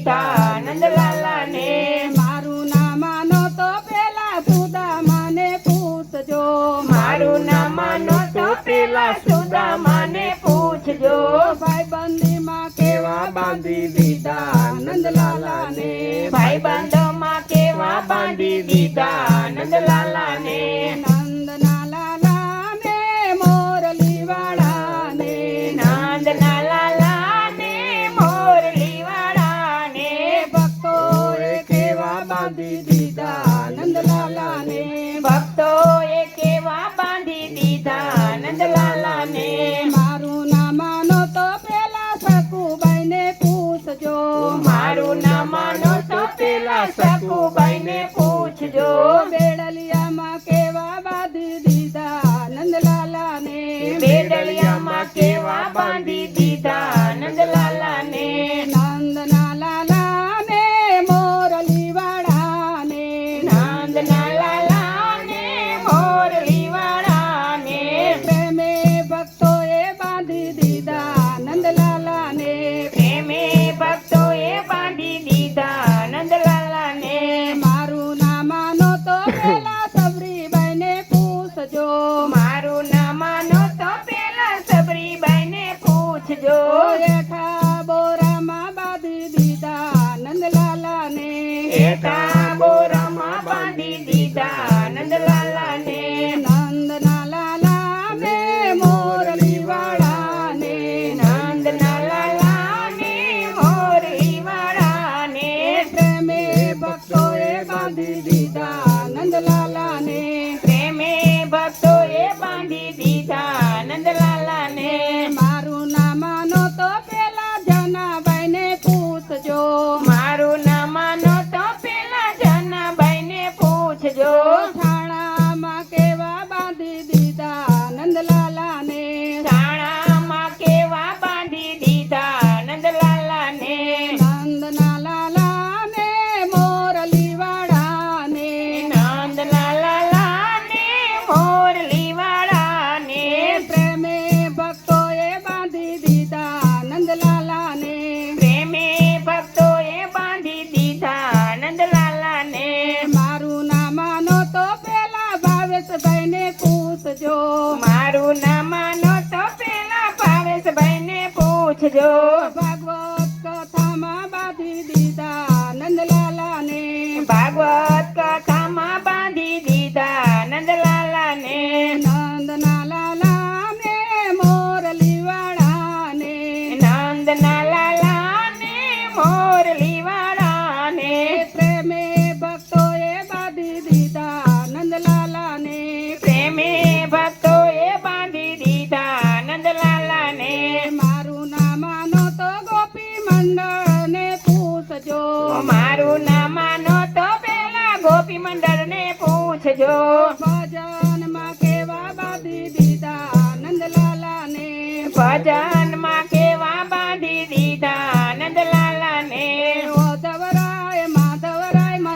દીધા નંદલાલા ને મારું નામ માનો તો પેલા સુદામાને પૂછજો મારું નામ માનો તો પેલા સુદામાને પૂછજો ભાઈબંધીમાં કેવા બાંધી દીધા નંદલાલા ને ભાઈબંધોમાં કેવા બાંધી દીધા નંદલાલા ને નંદના લાલા ને મોરલી વાળા ને નંદના લાલા ને મોરલી વાળા ને ભક્તોએ કેવા બાંધી દીધા નંદલાલા ને ભક્તોએ કેવા બાંધી દીધા નંદલાલા ને મારું નામ માનો તો પેલા સકુબાઈને પૂછજો મારું નામ માનો તો પેલા સકુબાઈને પૂછજો બેડલિયામાં કેવા બાંધી દીધા નંદલાલા ને બેડલિયામાં કેવા બાંધી દીધા નંદલાલા ને નંદના લાલા ને મોરલી વાળા ને નંદના લાલા ને મોરલી વાળા ને પ્રેમે ભક્તોએ બાંધી દીધા નંદલાલા ને પ્રેમે ભક્તોએ બાંધી દીધા નંદલાલા ને મારું નામ માનો તો પેલા સબરીબાઈને પૂછજો મારું નામ માનો તો પેલા સબરીબાઈને પૂછજો એઠા બોરામાં બાંધી દીધા નંદલાલા ને એઠા બોરામાં બાંધી દીધા નંદલાલા ને નંદના લાલા ને મોરલી વાળા ને નંદના લાલા ને મોરલી વાળા ને પ્રેમે ભક્તોએ બાંધી દીધા નંદલાલા ને પ્રેમે ભક્તોએ બાંધી દીધા નંદલાલા ને મારું નામ માનો તો પેલા જનાબાઈને પૂછજો મારું નામ માનો તો પેલા જનાબાઈને પૂછજો થાણામાં કેવા બાંધી દીધા નંદલાલા ને થાણામાં કેવા બાંધી દીધા નંદલાલા ને નંદના લાલા ને મોરલી વાળા ને નંદના લાલા ને મોરલી વાળા ને પ્રેમે ભક્તોએ બાંધી દીધા નંદલાલા ને પ્રેમે ભક્તોએ બાંધી દીધા નંદલાલા ને મારું નામ માનો તો પેલા ભાવેશભાઈને પૂછજો મારું નામ માનો તો પેલા ભાવેશભાઈને પૂછજો ભાગવત કથામાં બાંધી દીધા નંદલાલા ને ભાગવત કથામાં બાંધી દીધા નંદલાલા ને નંદના લાલા ને મોરલી વાળા ને નંદના લાલા ને મોરલી વાળા ને પ્રેમે ભક્તોએ બાંધી દીધા નંદલાલા ને પ્રેમે ભક્તોએ બાંધી દીધા નંદલાલા ને મારું નામ માનો તો ગોપી મંડળ ને પૂછજો મારું નામ માનો તો પેલા ગોપી મંડળ ને પૂછજો ભજનમાં કેવા બાંધી દીધા નંદલાલા ને ભજન